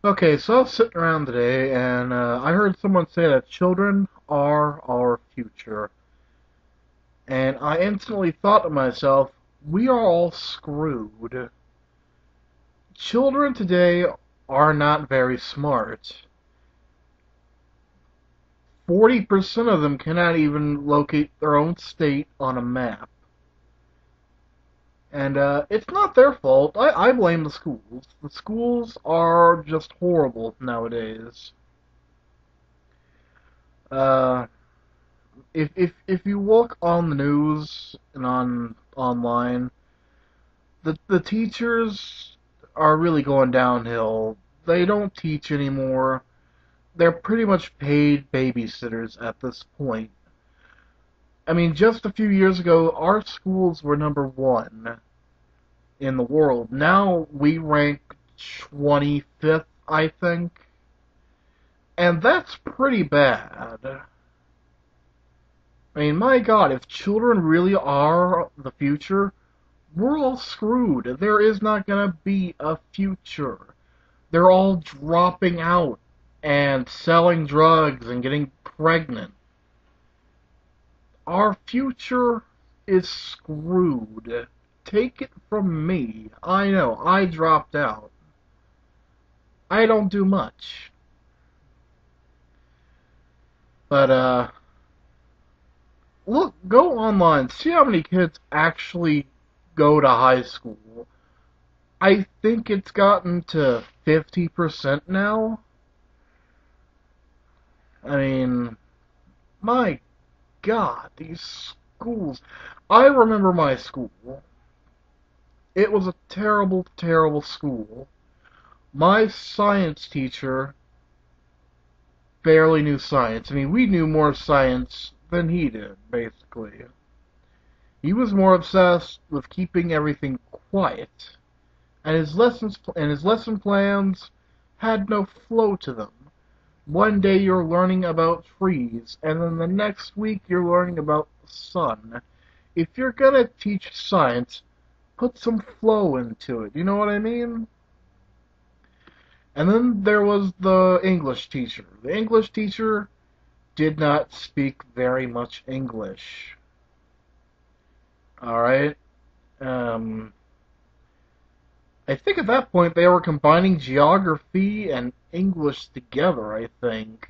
Okay, so I was sitting around today and I heard someone say that children are our future. And I instantly thought to myself, we are all screwed. Children today are not very smart. 40% of them cannot even locate their own state on a map. And it's not their fault. I blame the schools. The schools are just horrible nowadays. Uh, if you look on the news and on online, the teachers are really going downhill. They don't teach anymore. They're pretty much paid babysitters at this point. I mean, just a few years ago, our schools were number 1 in the world. Now we rank 25th, I think. And that's pretty bad. I mean, my God, if children really are the future, we're all screwed. There is not going to be a future. They're all dropping out and selling drugs and getting pregnant. Our future is screwed. Take it from me. I know, I dropped out. I don't do much. But, look, go online. See how many kids actually go to high school. I think it's gotten to 50% now. I mean, my God, these schools. I remember my school. It was a terrible, terrible school. My science teacher barely knew science. I mean, we knew more science than he did, basically. He was more obsessed with keeping everything quiet, and his lesson plans had no flow to them. One day you're learning about trees, and then the next week you're learning about the sun. If you're gonna teach science, put some flow into it. You know what I mean? And then there was the English teacher. The English teacher did not speak very much English. Alright? Um, I think at that point they were combining geography and English together, I think.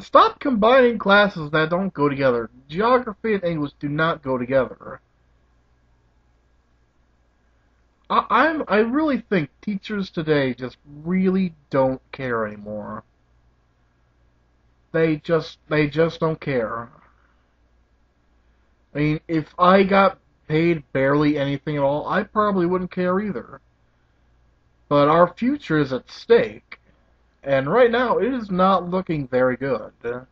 Stop combining classes that don't go together. Geography and English do not go together. I really think teachers today just really don't care anymore. They just don't care. I mean, if I got paid barely anything at all, I probably wouldn't care either. But our future is at stake, and right now it is not looking very good. And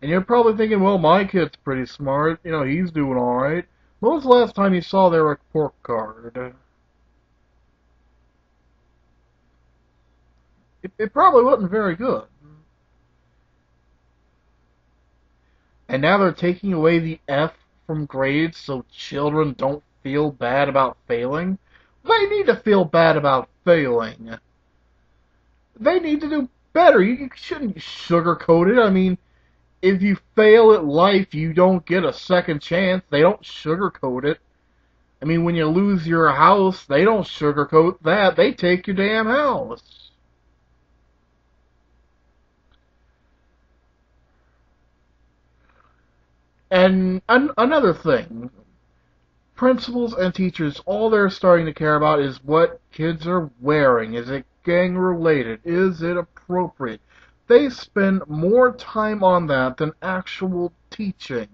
you're probably thinking, well, my kid's pretty smart. You know, he's doing alright. When was the last time you saw their report card? It probably wasn't very good. And now they're taking away the F from grades so children don't feel bad about failing. They need to feel bad about failing. They need to do better. You shouldn't sugarcoat it. I mean, if you fail at life, you don't get a second chance. They don't sugarcoat it. I mean, when you lose your house, they don't sugarcoat that. They take your damn house. And another thing, principals and teachers, all they're starting to care about is what kids are wearing. Is it gang related? Is it appropriate? They spend more time on that than actual teaching.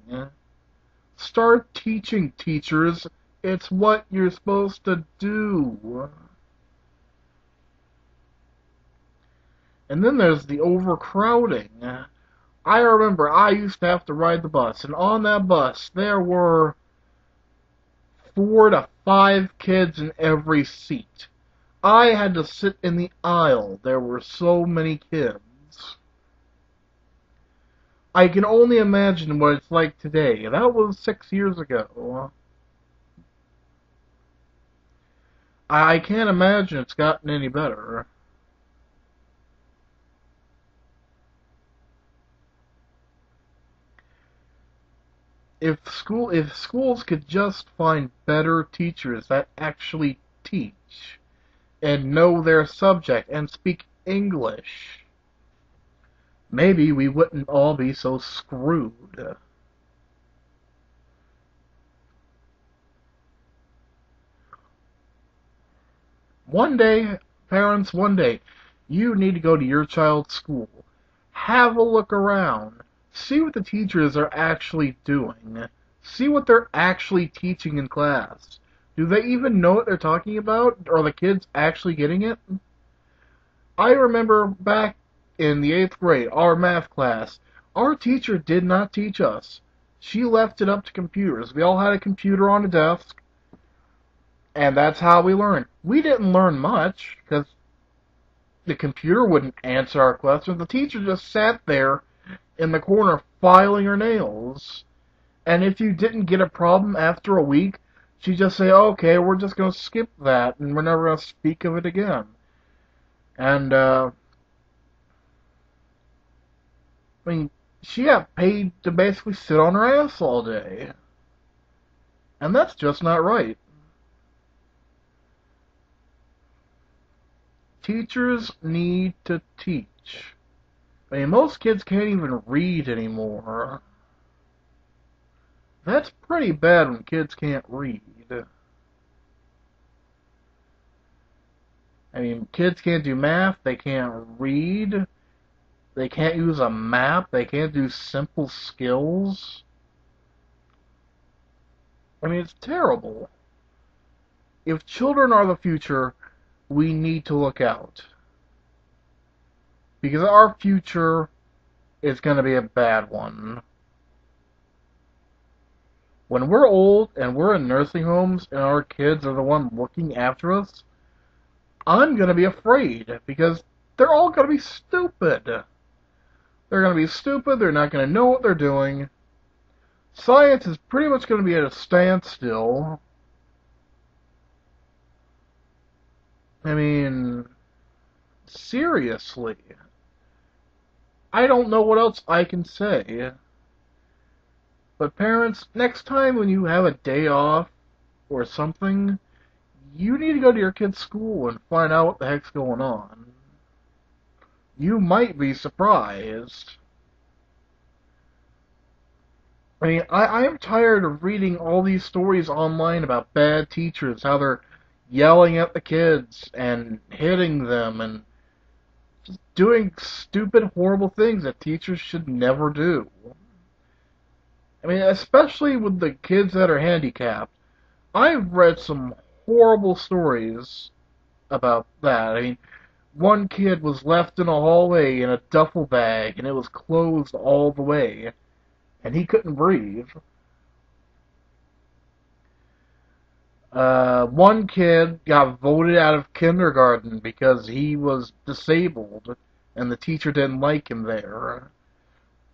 Start teaching, teachers. It's what you're supposed to do. And then there's the overcrowding. I remember I used to have to ride the bus, and on that bus there were 4 to 5 kids in every seat. I had to sit in the aisle. There were so many kids. I can only imagine what it's like today. That was 6 years ago. I can't imagine it's gotten any better. If schools could just find better teachers that actually teach and know their subject and speak English, maybe we wouldn't all be so screwed. One day, parents, one day, you need to go to your child's school. Have a look around. See what the teachers are actually doing. See what they're actually teaching in class. Do they even know what they're talking about? Are the kids actually getting it? I remember back in the 8th grade, our math class, our teacher did not teach us. She left it up to computers. We all had a computer on a desk, and that's how we learned. We didn't learn much, because the computer wouldn't answer our questions. The teacher just sat there in the corner filing her nails. And if you didn't get a problem after a week, she'd just say, okay, we're just going to skip that, and we're never going to speak of it again. And, I mean, she got paid to basically sit on her ass all day. And that's just not right. Teachers need to teach. I mean, most kids can't even read anymore. That's pretty bad when kids can't read. I mean, kids can't do math, they can't read, they can't use a map, they can't do simple skills. I mean, it's terrible. If children are the future, we need to look out. Because our future is going to be a bad one. When we're old and we're in nursing homes and our kids are the one looking after us, I'm going to be afraid because they're all going to be stupid. They're going to be stupid, they're not going to know what they're doing. Science is pretty much going to be at a standstill. I mean, seriously. I don't know what else I can say. But parents, next time when you have a day off or something, you need to go to your kid's school and find out what the heck's going on. You might be surprised. I mean, I am tired of reading all these stories online about bad teachers, how they're yelling at the kids and hitting them and just doing stupid, horrible things that teachers should never do. I mean, especially with the kids that are handicapped. I've read some horrible stories about that. I mean, one kid was left in a hallway in a duffel bag, and it was closed all the way, and he couldn't breathe. One kid got voted out of kindergarten because he was disabled, and the teacher didn't like him there.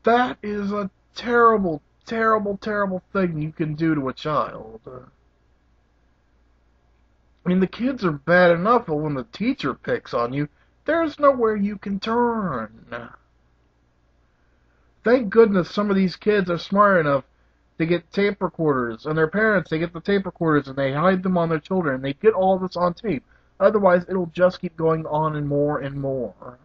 That is a terrible, terrible, terrible thing you can do to a child. I mean, the kids are bad enough, but when the teacher picks on you, there's nowhere you can turn. Thank goodness some of these kids are smart enough to get tape recorders, and their parents, they get the tape recorders and they hide them on their children, and they get all this on tape. Otherwise, it'll just keep going on and more and more.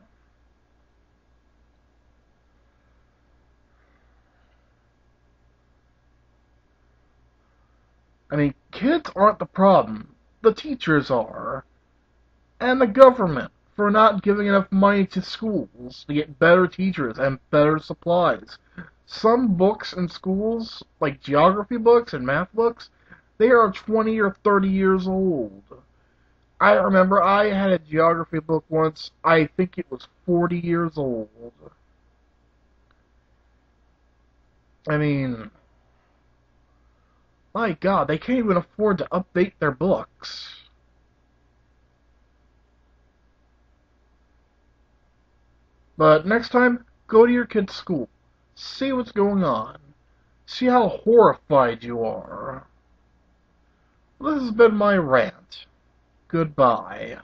I mean, kids aren't the problem. The teachers are. And the government for not giving enough money to schools to get better teachers and better supplies. Some books in schools, like geography books and math books, they are 20 or 30 years old. I remember I had a geography book once, I think it was 40 years old. I mean, my God, they can't even afford to update their books. But next time, go to your kid's school. See what's going on. See how horrified you are. This has been my rant. goodbye.